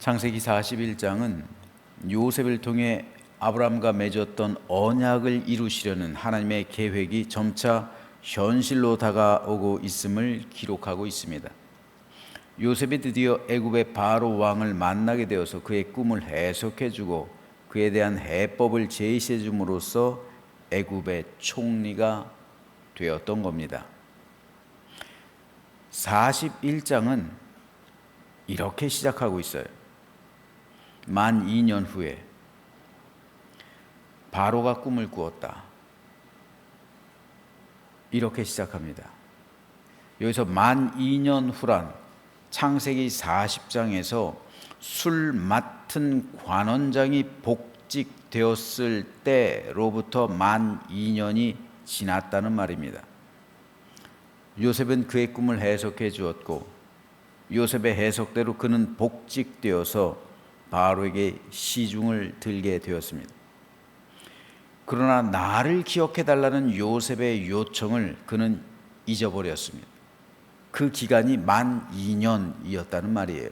창세기 41장은 요셉을 통해 아브라함과 맺었던 언약을 이루시려는 하나님의 계획이 점차 현실로 다가오고 있음을 기록하고 있습니다. 요셉이 드디어 애굽의 바로 왕을 만나게 되어서 그의 꿈을 해석해주고 그에 대한 해법을 제시해줌으로써 애굽의 총리가 되었던 겁니다. 41장은 이렇게 시작하고 있어요. 만 2년 후에 바로가 꿈을 꾸었다. 이렇게 시작합니다. 여기서 만 2년 후란 창세기 40장에서 술 맡은 관원장이 복직되었을 때로부터 만 2년이 지났다는 말입니다. 요셉은 그의 꿈을 해석해 주었고 요셉의 해석대로 그는 복직되어서 바로에게 시중을 들게 되었습니다. 그러나 나를 기억해 달라는 요셉의 요청을 그는 잊어버렸습니다. 그 기간이 만 2년이었다는 말이에요.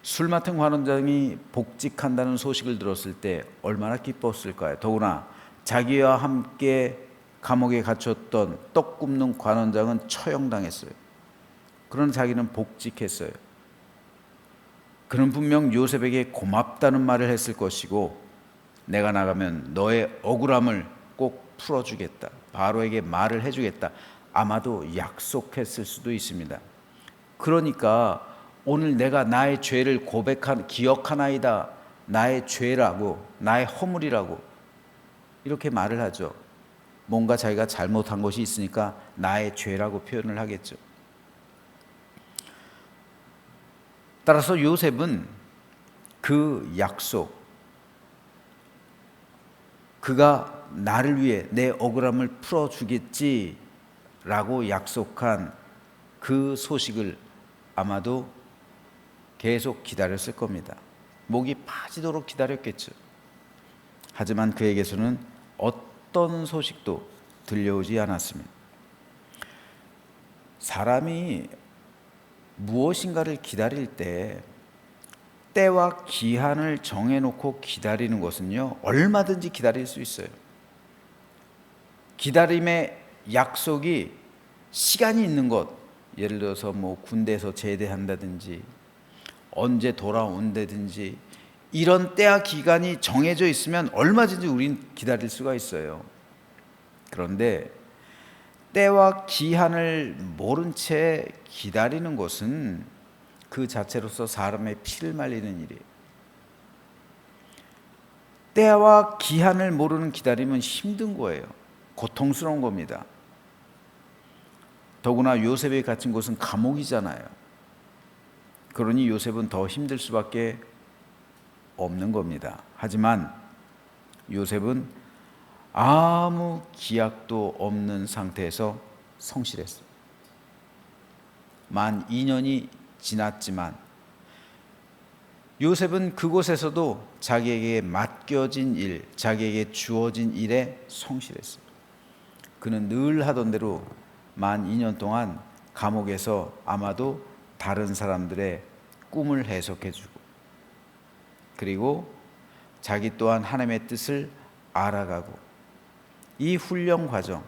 술 맡은 관원장이 복직한다는 소식을 들었을 때 얼마나 기뻤을까요? 더구나 자기와 함께 감옥에 갇혔던 떡 굽는 관원장은 처형당했어요. 그러나 자기는 복직했어요. 그는 분명 요셉에게 고맙다는 말을 했을 것이고 내가 나가면 너의 억울함을 꼭 풀어주겠다. 바로에게 말을 해주겠다. 아마도 약속했을 수도 있습니다. 그러니까 오늘 내가 나의 죄를 기억하나이다. 나의 죄라고, 나의 허물이라고 이렇게 말을 하죠. 뭔가 자기가 잘못한 것이 있으니까 나의 죄라고 표현을 하겠죠. 따라서 요셉은 그 약속, 그가 나를 위해 내 억울함을 풀어주겠지라고 약속한 그 소식을 아마도 계속 기다렸을 겁니다. 목이 파지도록 기다렸겠죠. 하지만 그에게서는 어떤 소식도 들려오지 않았습니다. 사람이 무엇인가를 기다릴 때 때와 기한을 정해놓고 기다리는 것은요, 얼마든지 기다릴 수 있어요. 기다림의 약속이 시간이 있는 것, 예를 들어서 군대에서 제대한다든지 언제 돌아온다든지 이런 때와 기간이 정해져 있으면 얼마든지 우린 기다릴 수가 있어요. 그런데 때와 기한을 모른 채 기다리는 것은 그 자체로서 사람의 피를 말리는 일이에요. 때와 기한을 모르는 기다림은 힘든 거예요. 고통스러운 겁니다. 더구나 요셉이 갇힌 곳은 감옥이잖아요. 그러니 요셉은 더 힘들 수밖에 없는 겁니다. 하지만 요셉은 아무 기약도 없는 상태에서 성실했어요. 만 2년이 지났지만 요셉은 그곳에서도 자기에게 맡겨진 일, 자기에게 주어진 일에 성실했어요. 그는 늘 하던 대로 만 2년 동안 감옥에서 아마도 다른 사람들의 꿈을 해석해주고 그리고 자기 또한 하나님의 뜻을 알아가고 이 훈련 과정,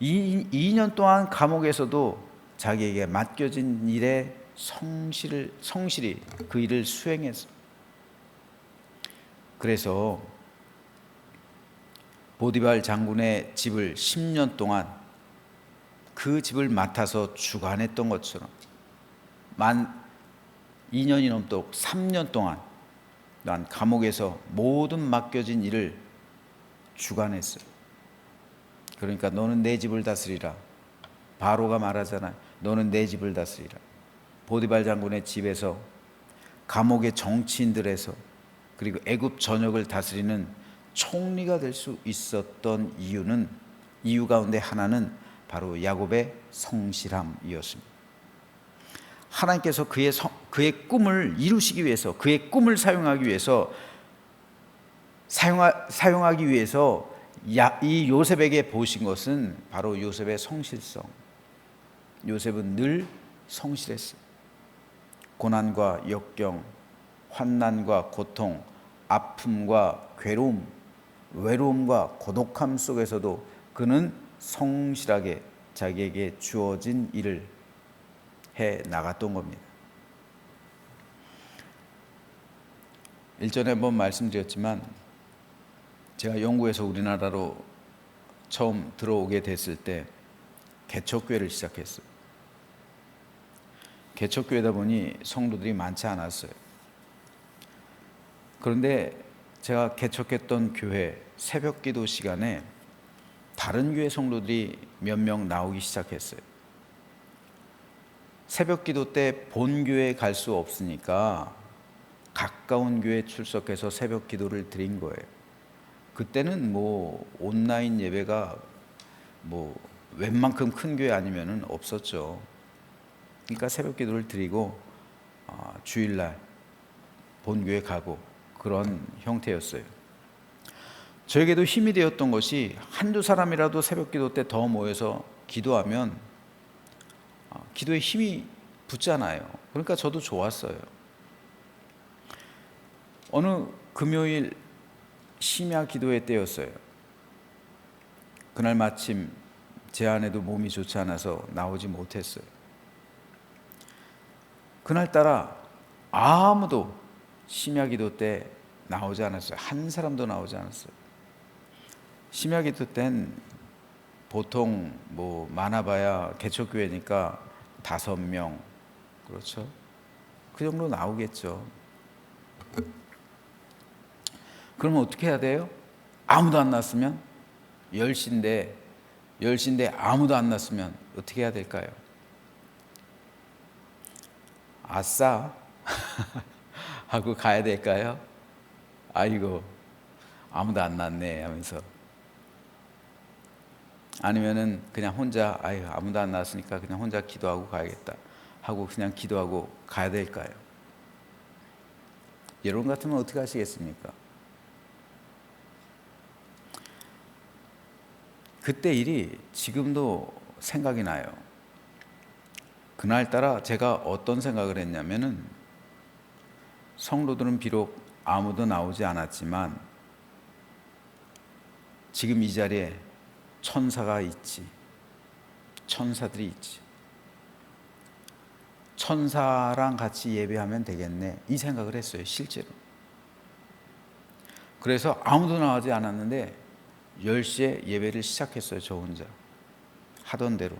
2년 동안 감옥에서도 자기에게 맡겨진 일에 성실히 그 일을 수행했어. 그래서 보디발 장군의 집을 10년 동안 그 집을 맡아서 주관했던 것처럼 만 2년이 넘도록 3년 동안 난 감옥에서 모든 맡겨진 일을 주관했어요. 그러니까 너는 내 집을 다스리라. 바로가 말하잖아요. 너는 내 집을 다스리라. 보디발 장군의 집에서 감옥의 정치인들에서 그리고 애굽 전역을 다스리는 총리가 될 수 있었던 이유 가운데 하나는 바로 야곱의 성실함이었습니다. 하나님께서 그의 꿈을 이루시기 위해서 그의 꿈을 사용하기 위해서 이 요셉에게 보신 것은 바로 요셉의 성실성. 요셉은 늘 성실했어요. 고난과 역경, 환난과 고통, 아픔과 괴로움, 외로움과 고독함 속에서도 그는 성실하게 자기에게 주어진 일을 해 나갔던 겁니다. 일전에 한번 말씀드렸지만 제가 영국에서 우리나라로 처음 들어오게 됐을 때 개척교회를 시작했어요. 개척교회다 보니 성도들이 많지 않았어요. 그런데 제가 개척했던 교회 새벽 기도 시간에 다른 교회 성도들이 몇 명 나오기 시작했어요. 새벽 기도 때 본 교회에 갈 수 없으니까 가까운 교회에 출석해서 새벽 기도를 드린 거예요. 그때는 뭐 온라인 예배가 뭐 웬만큼 큰 교회 아니면은 없었죠. 그러니까 새벽 기도를 드리고 주일날 본교회 가고 그런 형태였어요. 저에게도 힘이 되었던 것이 한두 사람이라도 새벽 기도 때 더 모여서 기도하면 기도에 힘이 붙잖아요. 그러니까 저도 좋았어요. 어느 금요일 심야 기도회 때였어요. 그날 마침 제 아내도 몸이 좋지 않아서 나오지 못했어요. 그날따라 아무도 심야 기도 때 나오지 않았어요. 한 사람도 나오지 않았어요. 심야 기도 땐 보통 뭐 많아봐야 개척교회니까 5명, 그렇죠? 그 정도 나오겠죠. 그러면 어떻게 해야 돼요? 아무도 안 났으면 10시인데 아무도 안 났으면 어떻게 해야 될까요? 아싸 하고 가야 될까요? 아이고 아무도 안 났네 하면서, 아니면은 그냥 혼자 아무도 안 났으니까 그냥 혼자 기도하고 가야겠다 하고 그냥 기도하고 가야 될까요? 여러분 같으면 어떻게 하시겠습니까? 그때 일이 지금도 생각이 나요. 그날따라 제가 어떤 생각을 했냐면은, 성도들은 비록 아무도 나오지 않았지만 지금 이 자리에 천사가 있지, 천사들이 있지, 천사랑 같이 예배하면 되겠네, 이 생각을 했어요. 실제로. 그래서 아무도 나오지 않았는데 10시에 예배를 시작했어요. 저 혼자 하던 대로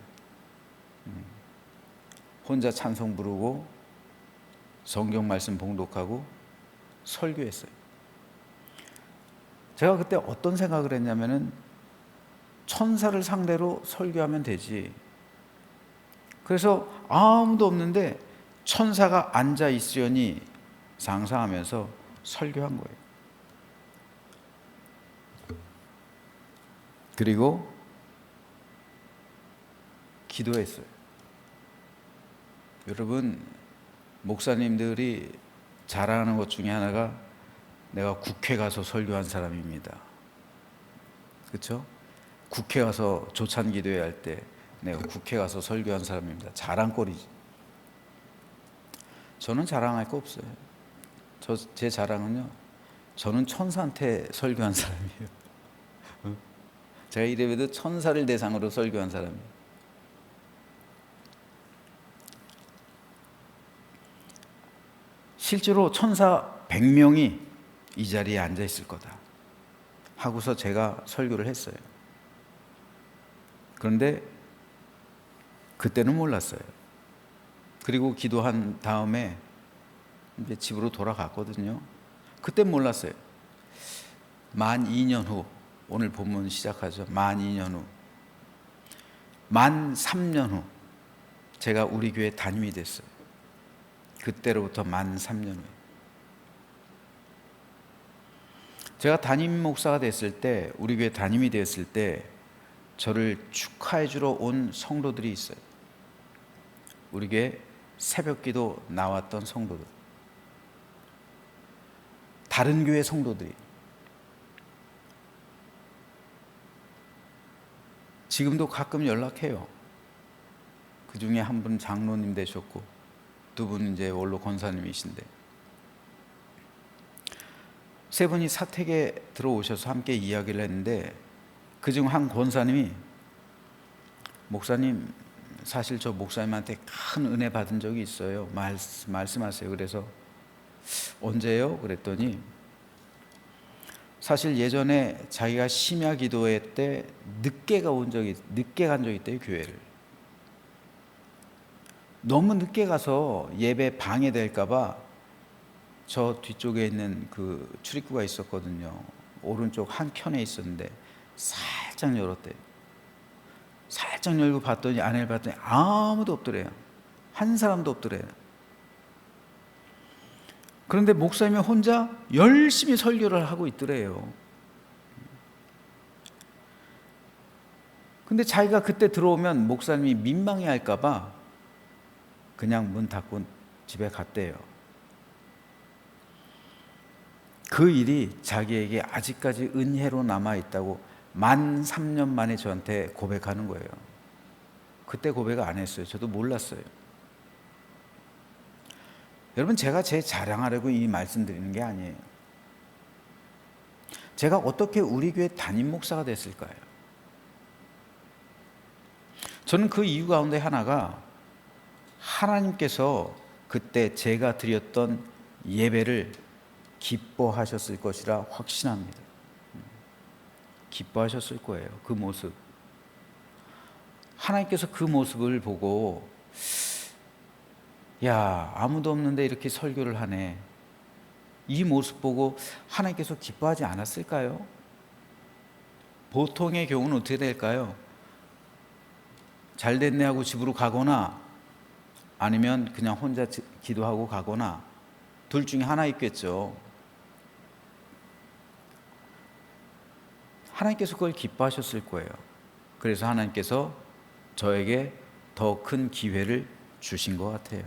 혼자 찬송 부르고 성경 말씀 봉독하고 설교했어요. 제가 그때 어떤 생각을 했냐면은, 천사를 상대로 설교하면 되지. 그래서 아무도 없는데 천사가 앉아 있으려니 상상하면서 설교한 거예요. 그리고 기도했어요. 여러분, 목사님들이 자랑하는 것 중에 하나가 내가 국회 가서 설교한 사람입니다. 그렇죠? 국회 가서 조찬 기도회 할 때 내가 국회 가서 설교한 사람입니다. 자랑거리지. 저는 자랑할 거 없어요. 제 자랑은요, 저는 천사한테 설교한 사람이에요. 제가 이래봬도 천사를 대상으로 설교한 사람이에요. 실제로 천사 100명이 이 자리에 앉아 있을 거다 하고서 제가 설교를 했어요. 그런데 그때는 몰랐어요. 그리고 기도한 다음에 이제 집으로 돌아갔거든요. 그때 몰랐어요. 만 2년 후, 오늘 본문 시작하죠. 만 2년 후, 만 3년 후 제가 우리 교회 담임이 됐어요. 그때로부터 만 3년 후에 제가 담임 목사가 됐을 때, 우리 교회 담임이 됐을 때 저를 축하해 주러 온 성도들이 있어요. 우리 교회 새벽기도 나왔던 성도들, 다른 교회 성도들이 지금도 가끔 연락해요. 그 중에 한 분 장로님 되셨고, 두 분 이제 원로 권사님이신데 세 분이 사택에 들어오셔서 함께 이야기를 했는데 그중 한 권사님이 목사님 사실 저 목사님한테 큰 은혜 받은 적이 있어요. 말씀하세요. 그래서 언제요? 그랬더니 사실 예전에 자기가 심야 기도회 때 늦게 간 적이 있대요. 교회를 너무 늦게 가서 예배 방해될까 봐 저 뒤쪽에 있는 그 출입구가 있었거든요. 오른쪽 한 켠에 있었는데 살짝 열었대요. 살짝 열고 봤더니 안을 봤더니 아무도 없더래요. 한 사람도 없더래요. 그런데 목사님이 혼자 열심히 설교를 하고 있더래요. 근데 자기가 그때 들어오면 목사님이 민망해 할까 봐 그냥 문 닫고 집에 갔대요. 그 일이 자기에게 아직까지 은혜로 남아있다고 만 3년 만에 저한테 고백하는 거예요. 그때 고백 안 했어요. 저도 몰랐어요. 여러분, 제가 제 자랑하려고 이 말씀드리는 게 아니에요. 제가 어떻게 우리 교회 담임 목사가 됐을까요? 저는 그 이유 가운데 하나가 하나님께서 그때 제가 드렸던 예배를 기뻐하셨을 것이라 확신합니다. 기뻐하셨을 거예요. 그 모습. 하나님께서 그 모습을 보고 야, 아무도 없는데 이렇게 설교를 하네. 이 모습 보고 하나님께서 기뻐하지 않았을까요? 보통의 경우는 어떻게 될까요? 잘 됐네 하고 집으로 가거나 아니면 그냥 혼자 기도하고 가거나 둘 중에 하나 있겠죠. 하나님께서 그걸 기뻐하셨을 거예요. 그래서 하나님께서 저에게 더 큰 기회를 주신 것 같아요.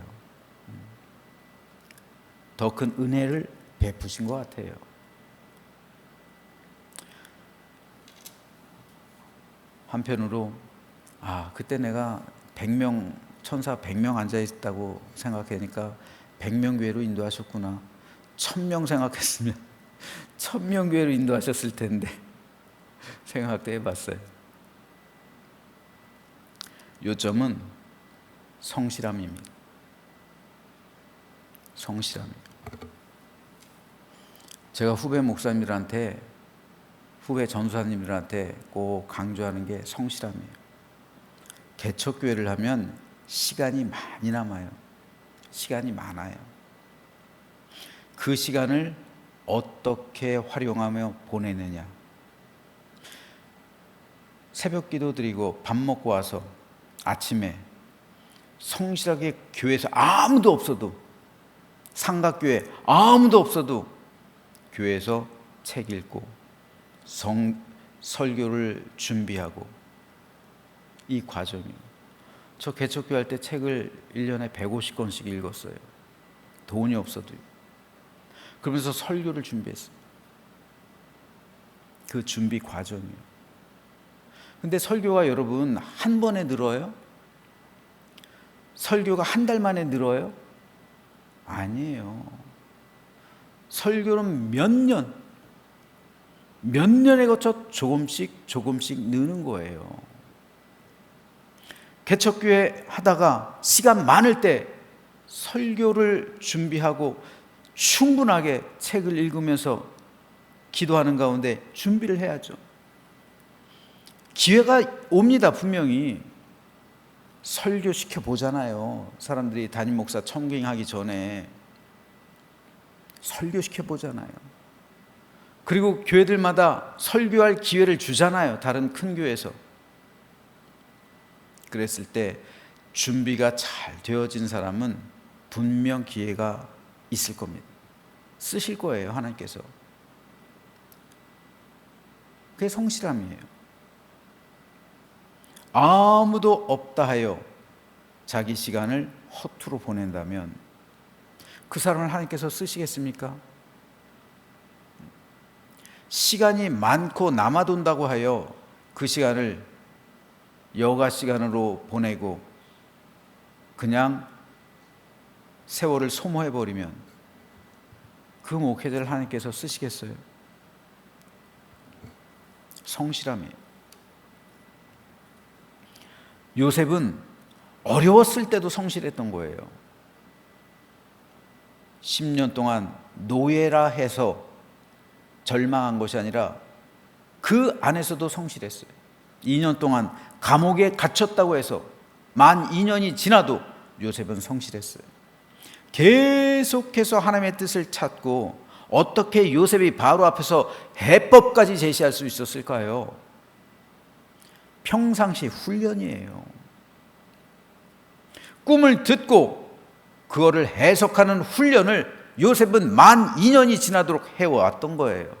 더 큰 은혜를 베푸신 것 같아요. 한편으로 그때 내가 100명 천사 100명 앉아있다고 생각하니까 100명 교회로 인도하셨구나. 1000명 생각했으면 1000명 교회로 인도하셨을 텐데 생각도 해봤어요. 요점은 성실함입니다. 성실함입니다. 제가 후배 목사님들한테 후배 전도사님들한테 꼭 강조하는 게 성실함이에요. 개척교회를 하면 시간이 많이 남아요. 시간이 많아요. 그 시간을 어떻게 활용하며 보내느냐. 새벽 기도 드리고 밥 먹고 와서 아침에 성실하게 교회에서 아무도 없어도 삼각교회 아무도 없어도 교회에서 책 읽고 설교를 준비하고 이 과정이에요. 저 개척교회 할 때 책을 1년에 150권씩 읽었어요. 돈이 없어도요. 그러면서 설교를 준비했어요. 그 준비 과정이에요. 근데 설교가 여러분 한 번에 늘어요? 설교가 한 달 만에 늘어요? 아니에요. 설교는 몇 년에 거쳐 조금씩 느는 거예요. 개척교회 하다가 시간 많을 때 설교를 준비하고 충분하게 책을 읽으면서 기도하는 가운데 준비를 해야죠. 기회가 옵니다. 분명히 설교시켜 보잖아요. 사람들이 담임 목사 청빙하기 전에 설교시켜 보잖아요. 그리고 교회들마다 설교할 기회를 주잖아요. 다른 큰 교회에서. 그랬을 때 준비가 잘 되어진 사람은 분명 기회가 있을 겁니다. 쓰실 거예요. 하나님께서. 그게 성실함이에요. 아무도 없다 하여 자기 시간을 허투루 보낸다면 그 사람을 하나님께서 쓰시겠습니까? 시간이 많고 남아돈다고 하여 그 시간을 여가 시간으로 보내고 그냥 세월을 소모해버리면 그 목회자를 하나님께서 쓰시겠어요? 성실함이에요. 요셉은 어려웠을 때도 성실했던 거예요. 10년 동안 노예라 해서 절망한 것이 아니라 그 안에서도 성실했어요. 2년 동안 감옥에 갇혔다고 해서 만 2년이 지나도 요셉은 성실했어요. 계속해서 하나님의 뜻을 찾고 어떻게 요셉이 바로 앞에서 해법까지 제시할 수 있었을까요? 평상시 훈련이에요. 꿈을 듣고 그거를 해석하는 훈련을 요셉은 만 2년이 지나도록 해왔던 거예요.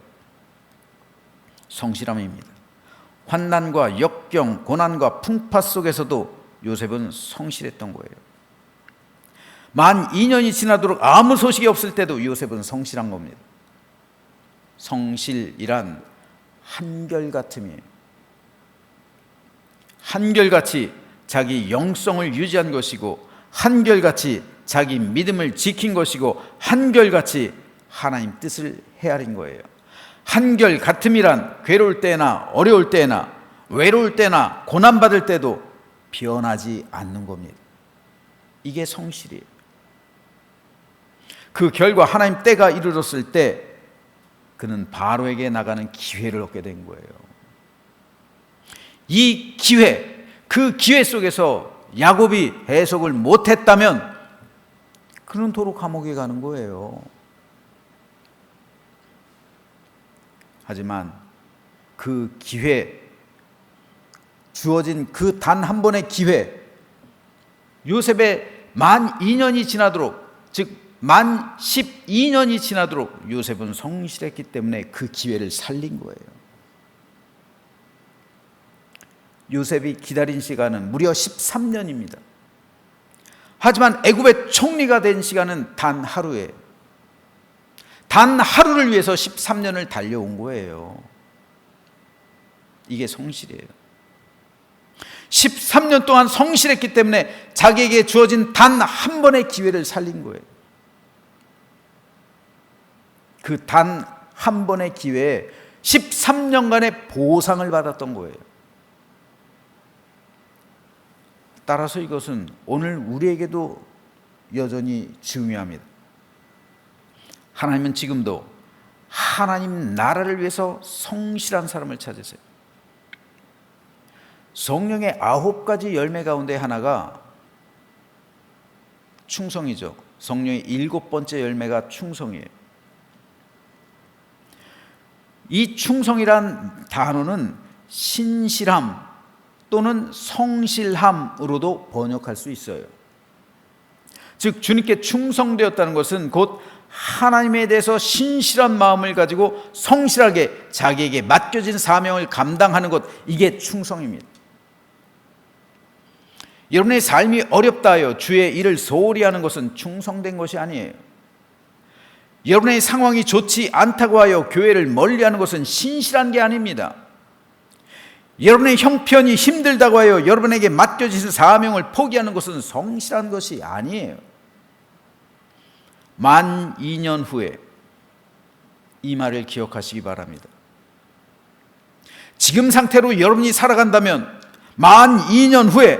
성실함입니다. 환난과 역경, 고난과 풍파 속에서도 요셉은 성실했던 거예요. 만 2년이 지나도록 아무 소식이 없을 때도 요셉은 성실한 겁니다. 성실이란 한결같음이에요. 한결같이 자기 영성을 유지한 것이고, 한결같이 자기 믿음을 지킨 것이고, 한결같이 하나님 뜻을 헤아린 거예요. 한결같음이란 괴로울 때나 어려울 때나 외로울 때나 고난받을 때도 변하지 않는 겁니다. 이게 성실이에요. 그 결과 하나님 때가 이르렀을 때 그는 바로에게 나가는 기회를 얻게 된 거예요. 이 기회, 그 기회 속에서 야곱이 해석을 못했다면 그는 도로 감옥에 가는 거예요. 하지만 그 기회, 주어진 그 단 한 번의 기회, 요셉의 만 2년이 지나도록, 즉 만 12년이 지나도록 요셉은 성실했기 때문에 그 기회를 살린 거예요. 요셉이 기다린 시간은 무려 13년입니다. 하지만 애굽의 총리가 된 시간은 단 하루예요. 단 하루를 위해서 13년을 달려온 거예요. 이게 성실이에요. 13년 동안 성실했기 때문에 자기에게 주어진 단 한 번의 기회를 살린 거예요. 그 단 한 번의 기회에 13년간의 보상을 받았던 거예요. 따라서 이것은 오늘 우리에게도 여전히 중요합니다. 하나님은 지금도 하나님 나라를 위해서 성실한 사람을 찾으세요. 성령의 9가지 열매 가운데 하나가 충성이죠. 성령의 7번째 열매가 충성이에요. 이 충성이란 단어는 신실함 또는 성실함으로도 번역할 수 있어요. 즉 주님께 충성되었다는 것은 곧 하나님에 대해서 신실한 마음을 가지고 성실하게 자기에게 맡겨진 사명을 감당하는 것, 이게 충성입니다. 여러분의 삶이 어렵다 하여 주의 일을 소홀히 하는 것은 충성된 것이 아니에요. 여러분의 상황이 좋지 않다고 하여 교회를 멀리하는 것은 신실한 게 아닙니다. 여러분의 형편이 힘들다고 하여 여러분에게 맡겨진 사명을 포기하는 것은 성실한 것이 아니에요. 만 2년 후에 이 말을 기억하시기 바랍니다. 지금 상태로 여러분이 살아간다면 만 2년 후에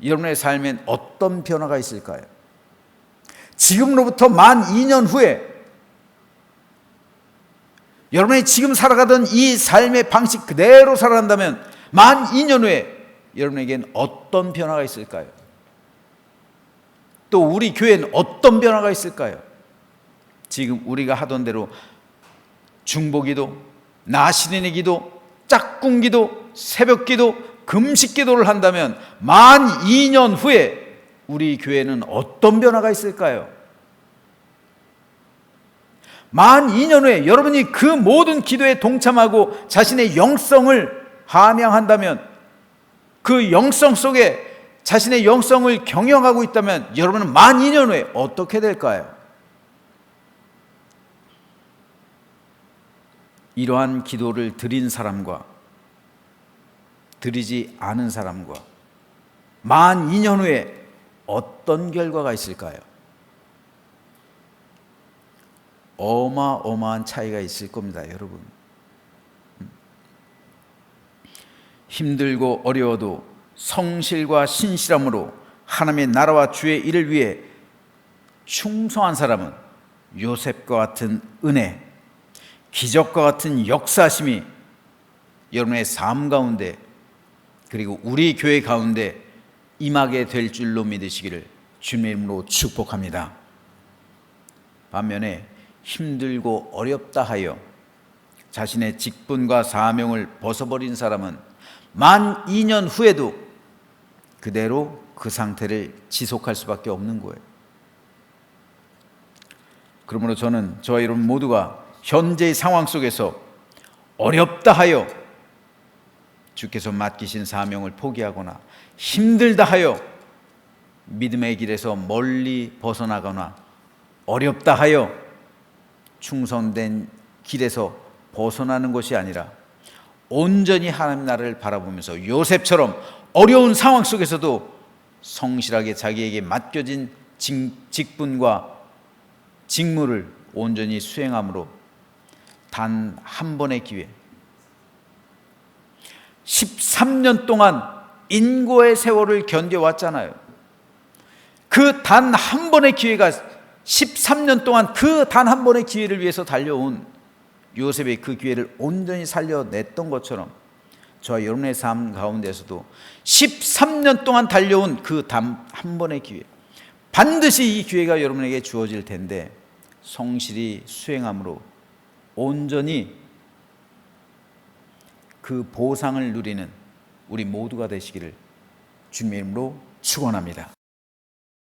여러분의 삶엔 어떤 변화가 있을까요? 지금으로부터 만 2년 후에 여러분이 지금 살아가던 이 삶의 방식 그대로 살아간다면 만 2년 후에 여러분에겐 어떤 변화가 있을까요? 또 우리 교회는 어떤 변화가 있을까요? 지금 우리가 하던 대로 중보기도, 나시린의 기도, 짝꿍기도, 새벽기도, 금식기도를 한다면 만 2년 후에 우리 교회는 어떤 변화가 있을까요? 만 2년 후에 여러분이 그 모든 기도에 동참하고 자신의 영성을 함양한다면, 그 영성 속에 자신의 영성을 경영하고 있다면 여러분은 만 2년 후에 어떻게 될까요? 이러한 기도를 드린 사람과 드리지 않은 사람과 만 2년 후에 어떤 결과가 있을까요? 어마어마한 차이가 있을 겁니다, 여러분. 힘들고 어려워도 성실과 신실함으로 하나님의 나라와 주의 일을 위해 충성한 사람은 요셉과 같은 은혜, 기적과 같은 역사심이 여러분의 삶 가운데 그리고 우리 교회 가운데 임하게 될 줄로 믿으시기를 주님의 이름으로 축복합니다. 반면에 힘들고 어렵다 하여 자신의 직분과 사명을 벗어버린 사람은 만 2년 후에도 그대로 그 상태를 지속할 수밖에 없는 거예요. 그러므로 저는 저와 여러분 모두가 현재의 상황 속에서 어렵다 하여 주께서 맡기신 사명을 포기하거나 힘들다 하여 믿음의 길에서 멀리 벗어나거나 어렵다 하여 충성된 길에서 벗어나는 것이 아니라 온전히 하나님 나라를 바라보면서 요셉처럼 어려운 상황 속에서도 성실하게 자기에게 맡겨진 직분과 직무를 온전히 수행함으로 단 한 번의 기회, 13년 동안 인고의 세월을 견뎌왔잖아요. 그 단 한 번의 기회가 13년 동안 그 단 한 번의 기회를 위해서 달려온 요셉의 그 기회를 온전히 살려냈던 것처럼 저와 여러분의 삶 가운데서도 13년 동안 달려온 그 단 한 번의 기회, 반드시 이 기회가 여러분에게 주어질 텐데 성실히 수행함으로 온전히 그 보상을 누리는 우리 모두가 되시기를 주님의 이름으로 축원합니다.